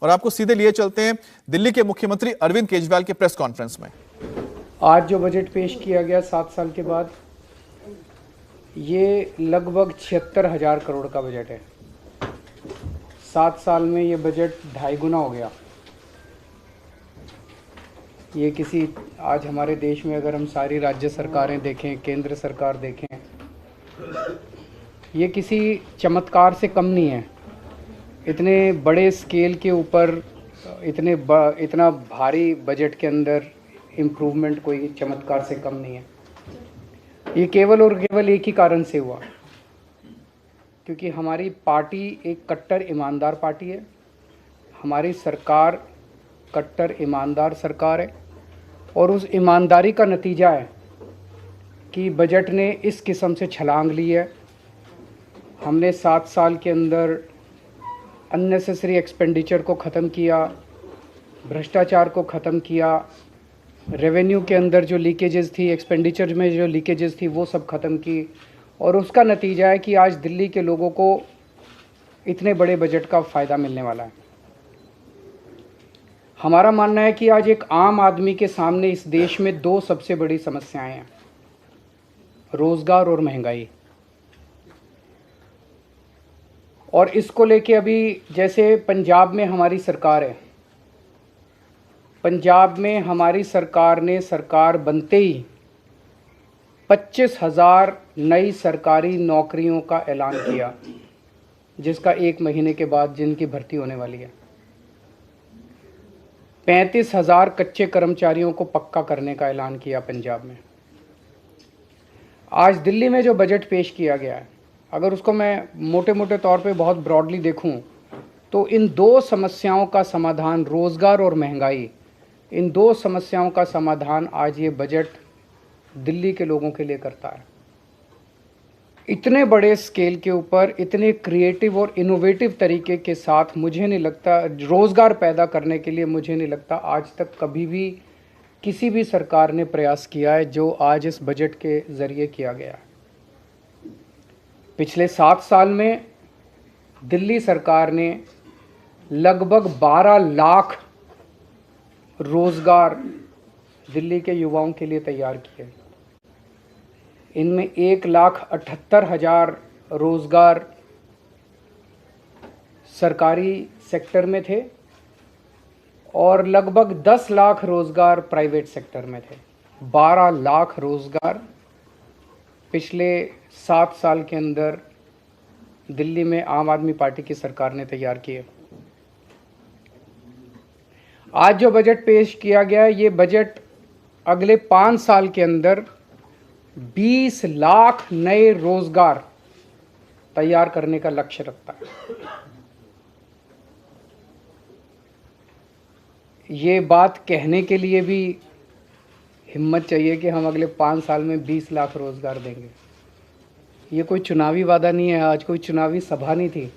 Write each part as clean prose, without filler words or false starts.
और आपको सीधे लिए चलते हैं दिल्ली के मुख्यमंत्री अरविंद केजरीवाल के प्रेस कॉन्फ्रेंस में। आज जो बजट पेश किया गया 7 साल के बाद, ये लगभग 76,000 करोड़ का बजट है। 7 साल में ये बजट 2.5 गुना हो गया। ये किसी आज हमारे देश में अगर हम सारी राज्य सरकारें देखें, केंद्र सरकार देखें, ये किसी चमत्कार से कम नहीं है। इतने बड़े स्केल के ऊपर इतना भारी बजट के अंदर इम्प्रूवमेंट कोई चमत्कार से कम नहीं है। ये केवल और केवल एक ही कारण से हुआ, क्योंकि हमारी पार्टी एक कट्टर ईमानदार पार्टी है। हमारी सरकार कट्टर ईमानदार सरकार है और उस ईमानदारी का नतीजा है कि बजट ने इस किस्म से छलांग ली है। हमने 7 साल के अंदर अननेसेसरी एक्सपेंडिचर को ख़त्म किया, भ्रष्टाचार को ख़त्म किया, रेवेन्यू के अंदर जो लीकेजेस थी, एक्सपेंडिचर में जो लीकेजेस थी, वो सब ख़त्म की। और उसका नतीजा है कि आज दिल्ली के लोगों को इतने बड़े बजट का फ़ायदा मिलने वाला है। हमारा मानना है कि आज एक आम आदमी के सामने इस देश में 2 सबसे बड़ी समस्याएं हैं, रोज़गार और महंगाई। और इसको लेके अभी जैसे पंजाब में हमारी सरकार है, पंजाब में हमारी सरकार ने सरकार बनते ही 25,000 नई सरकारी नौकरियों का ऐलान किया, जिसका 1 महीने के बाद जिनकी भर्ती होने वाली है। 35,000 कच्चे कर्मचारियों को पक्का करने का ऐलान किया पंजाब में। आज दिल्ली में जो बजट पेश किया गया है, अगर उसको मैं मोटे मोटे तौर पे बहुत ब्रॉडली देखूं, तो इन 2 समस्याओं का समाधान, रोज़गार और महंगाई, इन 2 समस्याओं का समाधान आज ये बजट दिल्ली के लोगों के लिए करता है। इतने बड़े स्केल के ऊपर, इतने क्रिएटिव और इनोवेटिव तरीके के साथ, मुझे नहीं लगता रोज़गार पैदा करने के लिए, मुझे नहीं लगता आज तक कभी भी किसी भी सरकार ने प्रयास किया है जो आज इस बजट के ज़रिए किया गया है। पिछले 7 साल में दिल्ली सरकार ने लगभग 12 लाख रोज़गार दिल्ली के युवाओं के लिए तैयार किए। इनमें 1,78,000 रोज़गार सरकारी सेक्टर में थे और लगभग 10 लाख रोज़गार प्राइवेट सेक्टर में थे। 12 लाख रोज़गार पिछले 7 साल के अंदर दिल्ली में आम आदमी पार्टी की सरकार ने तैयार किए। आज जो बजट पेश किया गया है, ये बजट अगले 5 साल के अंदर 20 लाख नए रोजगार तैयार करने का लक्ष्य रखता है। ये बात कहने के लिए भी हिम्मत चाहिए कि हम अगले 5 साल में 20 लाख रोजगार देंगे। ये कोई चुनावी वादा नहीं है, आज कोई चुनावी सभा नहीं थी।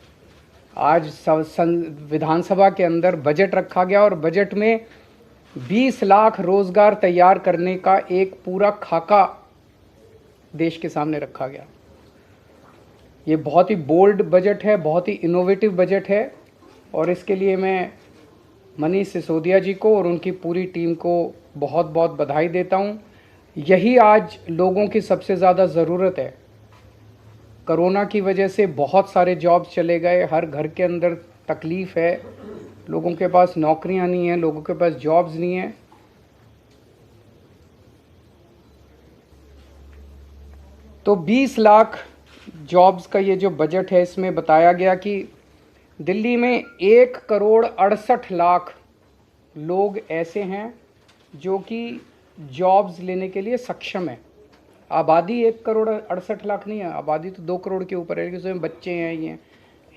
आज विधानसभा के अंदर बजट रखा गया और बजट में 20 लाख रोजगार तैयार करने का एक पूरा खाका देश के सामने रखा गया। ये बहुत ही बोल्ड बजट है, बहुत ही इनोवेटिव बजट है और इसके लिए मैं मनीष सिसोदिया जी को और उनकी पूरी टीम को बहुत बहुत बधाई देता हूँ। यही आज लोगों की सबसे ज़्यादा ज़रूरत है। कोरोना की वजह से बहुत सारे जॉब्स चले गए, हर घर के अंदर तकलीफ़ है, लोगों के पास नौकरियां नहीं हैं, लोगों के पास जॉब्स नहीं हैं। तो 20 लाख जॉब्स का ये जो बजट है, इसमें बताया गया कि दिल्ली में 1,68,00,000 लोग ऐसे हैं जो कि जॉब्स लेने के लिए सक्षम है। आबादी 1,68,00,000 नहीं है, आबादी तो 2 करोड़ के ऊपर है, उसमें बच्चे हैं। ये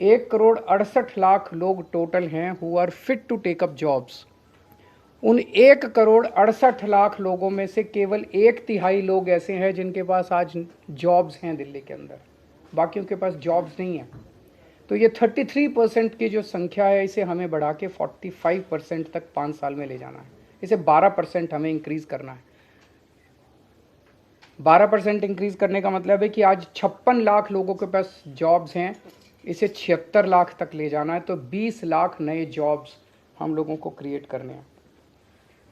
1,68,00,000 लोग टोटल हैं who are fit to take up jobs. उन 1,68,00,000 लोगों में से केवल 1/3 लोग ऐसे हैं जिनके पास आज जॉब्स हैं दिल्ली के अंदर, बाकियों के पास जॉब्स नहीं है। तो ये 33% की जो संख्या है, इसे हमें बढ़ा के 45% तक 5 साल में ले जाना है। इसे 12% हमें इंक्रीज़ करना है। 12% इंक्रीज़ करने का मतलब है कि आज 56 लाख लोगों के पास जॉब्स हैं, इसे 76 लाख तक ले जाना है। तो 20 लाख नए जॉब्स हम लोगों को क्रिएट करने हैं।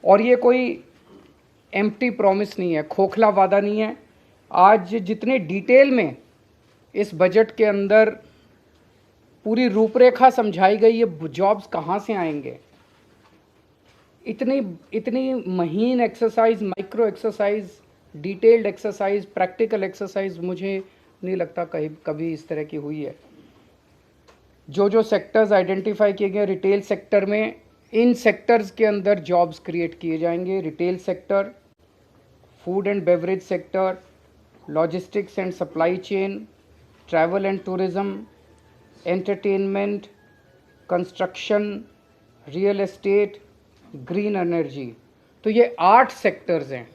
और ये कोई एम्प्टी प्रॉमिस नहीं है, खोखला वादा नहीं है। आज जितने डिटेल में इस बजट के अंदर पूरी रूपरेखा समझाई गई है, जॉब्स कहाँ से आएंगे, इतनी इतनी महीन exercise, micro exercise, detailed exercise, practical exercise मुझे नहीं लगता कभी इस तरह की हुई है। जो सेक्टर्स आइडेंटिफाई किए गए रिटेल सेक्टर में, इन सेक्टर्स के अंदर जॉब्स क्रिएट किए जाएंगे। Retail sector, food and beverage sector, logistics and supply chain, travel and tourism, entertainment, construction, real estate, green energy. तो ये 8 सेक्टर्स हैं,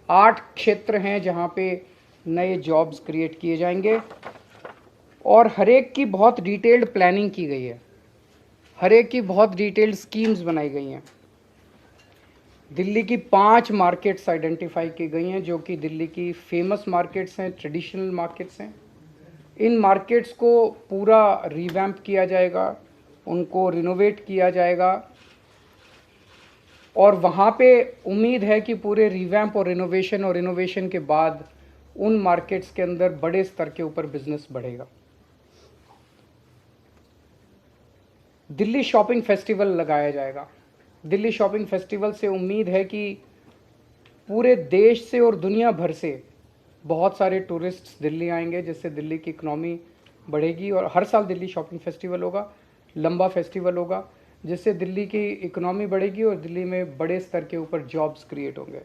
8 क्षेत्र हैं जहाँ पे नए जॉब्स क्रिएट किए जाएंगे। और हर एक की बहुत डिटेल्ड प्लानिंग की गई है, हर एक की बहुत डिटेल्ड स्कीम्स बनाई गई हैं। दिल्ली की 5 मार्केट्स आइडेंटिफाई की गई हैं जो कि दिल्ली की फेमस मार्केट्स हैं, ट्रेडिशनल मार्केट्स हैं। इन मार्केट्स को पूरा रिवैम्प किया जाएगा, उनको रिनोवेट किया जाएगा और वहाँ पे उम्मीद है कि पूरे रिवैम्प और इनोवेशन के बाद उन मार्केट्स के अंदर बड़े स्तर के ऊपर बिजनेस बढ़ेगा। दिल्ली शॉपिंग फेस्टिवल लगाया जाएगा। दिल्ली शॉपिंग फेस्टिवल से उम्मीद है कि पूरे देश से और दुनिया भर से बहुत सारे टूरिस्ट्स दिल्ली आएंगे, जिससे दिल्ली की इकनॉमी बढ़ेगी। और हर साल दिल्ली शॉपिंग फेस्टिवल होगा, लंबा फेस्टिवल होगा, जिससे दिल्ली की इकनॉमी बढ़ेगी और दिल्ली में बड़े स्तर के ऊपर जॉब्स क्रिएट होंगे।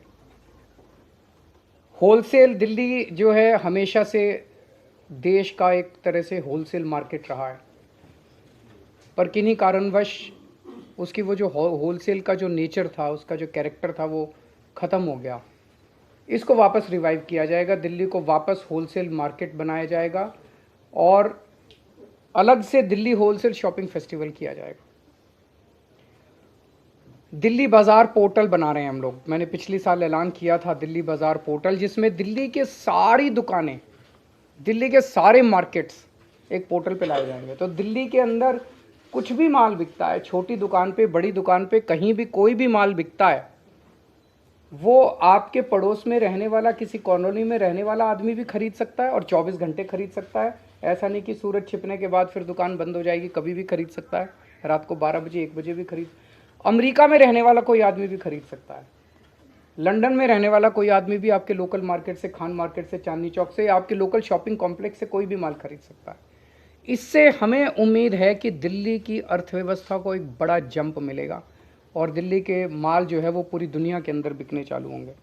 होलसेल, दिल्ली जो है हमेशा से देश का एक तरह से होलसेल मार्केट रहा है, पर किन्हीं कारणवश उसकी वो जो होलसेल का जो नेचर था, उसका जो कैरेक्टर था, वो ख़त्म हो गया। इसको वापस रिवाइव किया जाएगा, दिल्ली को वापस होलसेल मार्केट बनाया जाएगा और अलग से दिल्ली होलसेल शॉपिंग फेस्टिवल किया जाएगा। दिल्ली बाज़ार पोर्टल बना रहे हैं हम लोग। मैंने पिछली साल ऐलान किया था दिल्ली बाज़ार पोर्टल, जिसमें दिल्ली के सारी दुकानें, दिल्ली के सारे मार्केट्स एक पोर्टल पे लाए जाएंगे। तो दिल्ली के अंदर कुछ भी माल बिकता है, छोटी दुकान पे, बड़ी दुकान पे, कहीं भी कोई भी माल बिकता है, वो आपके पड़ोस में रहने वाला, किसी कॉलोनी में रहने वाला आदमी भी खरीद सकता है और 24 घंटे खरीद सकता है। ऐसा नहीं कि सूरज छिपने के बाद फिर दुकान बंद हो जाएगी, कभी भी खरीद सकता है, रात को 12 बजे 1 बजे भी खरीद। अमेरिका में रहने वाला कोई आदमी भी खरीद सकता है, लंदन में रहने वाला कोई आदमी भी आपके लोकल मार्केट से, खान मार्केट से, चांदनी चौक से, आपके लोकल शॉपिंग कॉम्प्लेक्स से कोई भी माल खरीद सकता है। इससे हमें उम्मीद है कि दिल्ली की अर्थव्यवस्था को एक बड़ा जंप मिलेगा और दिल्ली के माल जो है वो पूरी दुनिया के अंदर बिकने चालू होंगे।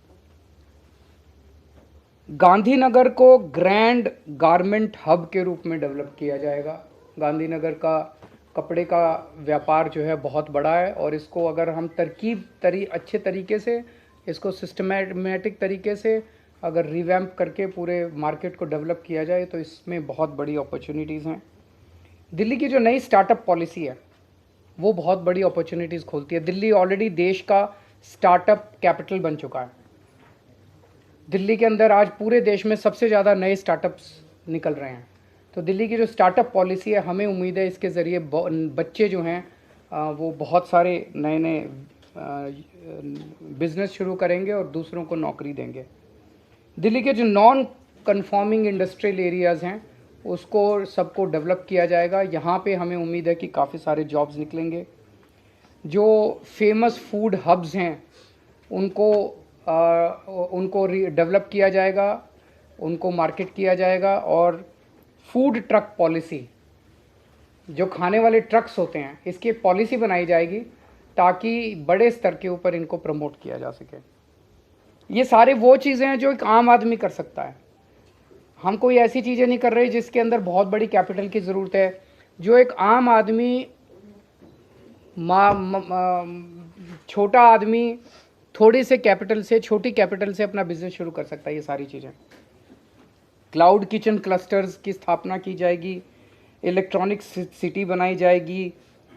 गांधीनगर को ग्रैंड गारमेंट हब के रूप में डेवलप किया जाएगा। गांधीनगर का कपड़े का व्यापार जो है बहुत बड़ा है और इसको अगर हम अच्छे तरीके से, इसको सिस्टमैटिक तरीके से अगर रिवैम्प करके पूरे मार्केट को डेवलप किया जाए तो इसमें बहुत बड़ी अपॉर्चुनिटीज़ हैं। दिल्ली की जो नई स्टार्टअप पॉलिसी है वो बहुत बड़ी अपॉर्चुनिटीज़ खोलती है। दिल्ली ऑलरेडी देश का स्टार्टअप कैपिटल बन चुका है। दिल्ली के अंदर आज पूरे देश में सबसे ज़्यादा नए स्टार्टअप्स निकल रहे हैं। तो दिल्ली की जो स्टार्टअप पॉलिसी है, हमें उम्मीद है इसके ज़रिए बच्चे जो हैं वो बहुत सारे नए नए बिज़नेस शुरू करेंगे और दूसरों को नौकरी देंगे। दिल्ली के जो नॉन कन्फॉर्मिंग इंडस्ट्रियल एरियाज़ हैं उसको सबको डेवलप किया जाएगा। यहाँ पे हमें उम्मीद है कि काफ़ी सारे जॉब्स निकलेंगे। जो फेमस फूड हब्स हैं उनको डेवलप किया जाएगा, उनको मार्केट किया जाएगा और फूड ट्रक पॉलिसी, जो खाने वाले ट्रक्स होते हैं, इसकी पॉलिसी बनाई जाएगी ताकि बड़े स्तर के ऊपर इनको प्रमोट किया जा सके। ये सारे वो चीज़ें हैं जो एक आम आदमी कर सकता है। हम कोई ऐसी चीज़ें नहीं कर रहे जिसके अंदर बहुत बड़ी कैपिटल की ज़रूरत है। जो एक आम आदमी, छोटा आदमी थोड़ी से कैपिटल से, छोटी कैपिटल से अपना बिजनेस शुरू कर सकता है। ये सारी चीज़ें, क्लाउड किचन क्लस्टर्स की स्थापना की जाएगी, इलेक्ट्रॉनिक सिटी बनाई जाएगी,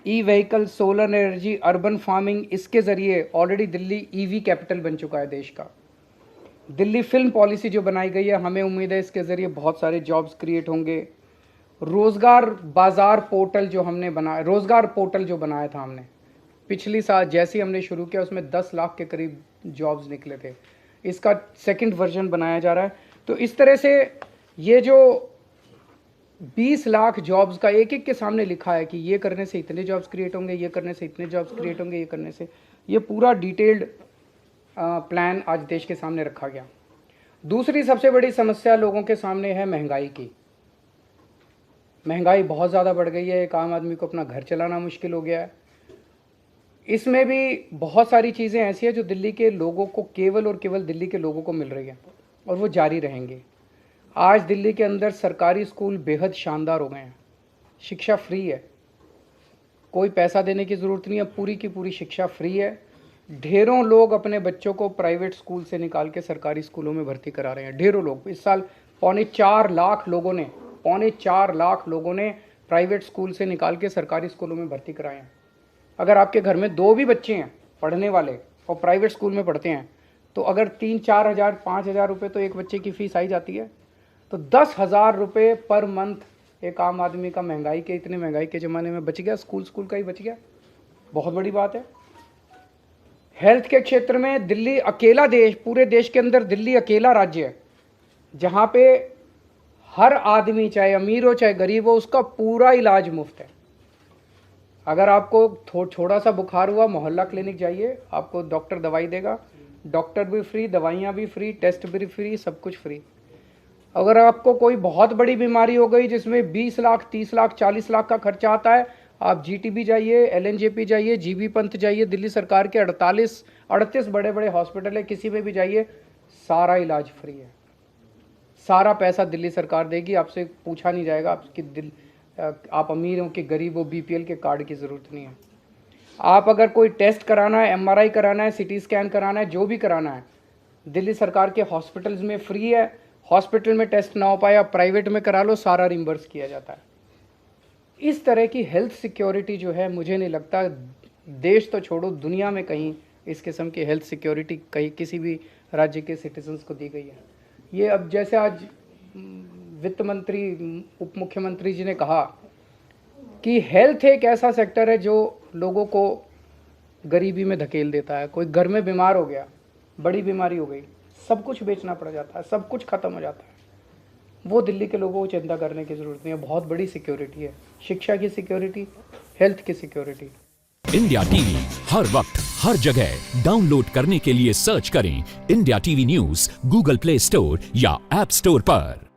E vehicle, solar energy, urban farming, इसके ज़रिए ऑलरेडी दिल्ली ईवी कैपिटल बन चुका है देश का। दिल्ली फिल्म पॉलिसी जो बनाई गई है, हमें उम्मीद है इसके ज़रिए बहुत सारे जॉब्स क्रिएट होंगे। रोज़गार बाज़ार पोर्टल जो हमने बनाया, रोज़गार पोर्टल जो बनाया था हमने, पिछली साल जैसे ही हमने शुरू किया उसमें 10 लाख के करीब जॉब्स निकले थे। इसका सेकंड वर्जन बनाया जा रहा है। तो इस तरह से ये जो 20 लाख जॉब्स का एक एक के सामने लिखा है कि ये करने से इतने जॉब्स क्रिएट होंगे, ये करने से इतने जॉब्स क्रिएट होंगे, ये करने से, ये पूरा डिटेल्ड प्लान आज देश के सामने रखा गया। दूसरी सबसे बड़ी समस्या लोगों के सामने है महंगाई की। महंगाई बहुत ज़्यादा बढ़ गई है, एक आम आदमी को अपना घर चलाना मुश्किल हो गया है। इसमें भी बहुत सारी चीज़ें ऐसी हैं जो दिल्ली के लोगों को, केवल और केवल दिल्ली के लोगों को मिल रही है और वो जारी रहेंगे। आज दिल्ली के अंदर सरकारी स्कूल बेहद शानदार हो गए हैं। शिक्षा फ्री है, कोई पैसा देने की ज़रूरत नहीं है, पूरी की पूरी शिक्षा फ्री है। ढेरों लोग अपने बच्चों को प्राइवेट स्कूल से निकाल के सरकारी स्कूलों में भर्ती करा रहे हैं। ढेरों लोग, इस साल 4.25 लाख लोगों ने प्राइवेट स्कूल से निकाल के सरकारी स्कूलों में भर्ती कराए हैं। अगर आपके घर में 2 भी बच्चे हैं पढ़ने वाले और प्राइवेट स्कूल में पढ़ते हैं, तो अगर 3-4 हज़ार 5 हज़ार रुपये तो एक बच्चे की फ़ीस आई जाती है। तो 10,000 रुपये पर मंथ एक आम आदमी का इतने महंगाई के ज़माने में बच गया, स्कूल का ही बच गया। बहुत बड़ी बात है। हेल्थ के क्षेत्र में दिल्ली अकेला पूरे देश के अंदर दिल्ली अकेला राज्य है जहाँ पे हर आदमी, चाहे अमीर हो चाहे गरीब हो, उसका पूरा इलाज मुफ्त है। अगर आपको थोड़ा सा बुखार हुआ, मोहल्ला क्लिनिक जाइए, आपको डॉक्टर दवाई देगा, डॉक्टर भी फ्री, दवाइयाँ भी फ्री, टेस्ट भी फ्री, सब कुछ फ्री। अगर आपको कोई बहुत बड़ी बीमारी हो गई जिसमें 20 लाख 30 लाख 40 लाख का खर्चा आता है, आप जीटीबी जाइए, एलएनजेपी जाइए, जीबी पंत जाइए, दिल्ली सरकार के 38 बड़े बड़े हॉस्पिटल है, किसी में भी जाइए, सारा इलाज फ्री है। सारा पैसा दिल्ली सरकार देगी, आपसे पूछा नहीं जाएगा आप अमीर हो कि गरीब हो, बीपीएल के कार्ड की ज़रूरत नहीं है। आप अगर कोई टेस्ट कराना है, एमआरआई कराना है, सीटी स्कैन कराना है, जो भी कराना है, दिल्ली सरकार के हॉस्पिटल्स में फ्री है। हॉस्पिटल में टेस्ट ना हो पाए, आप प्राइवेट में करा लो, सारा रिम्बर्स किया जाता है। इस तरह की हेल्थ सिक्योरिटी जो है, मुझे नहीं लगता देश तो छोड़ो, दुनिया में कहीं इस किस्म की हेल्थ सिक्योरिटी कहीं किसी भी राज्य के सिटीजन्स को दी गई है। ये अब जैसे आज वित्त मंत्री, उप मुख्यमंत्री जी ने कहा कि हेल्थ एक ऐसा सेक्टर है जो लोगों को गरीबी में धकेल देता है। कोई घर में बीमार हो गया, बड़ी बीमारी हो गई, सब कुछ बेचना पड़ जाता है, सब कुछ ख़त्म हो जाता है। वो दिल्ली के लोगों को चिंता करने की ज़रूरत नहीं है। बहुत बड़ी सिक्योरिटी है, शिक्षा की सिक्योरिटी, हेल्थ की सिक्योरिटी। इंडिया टीवी हर वक्त हर जगह डाउनलोड करने के लिए सर्च करें India TV news Google play store या ऐप स्टोर पर।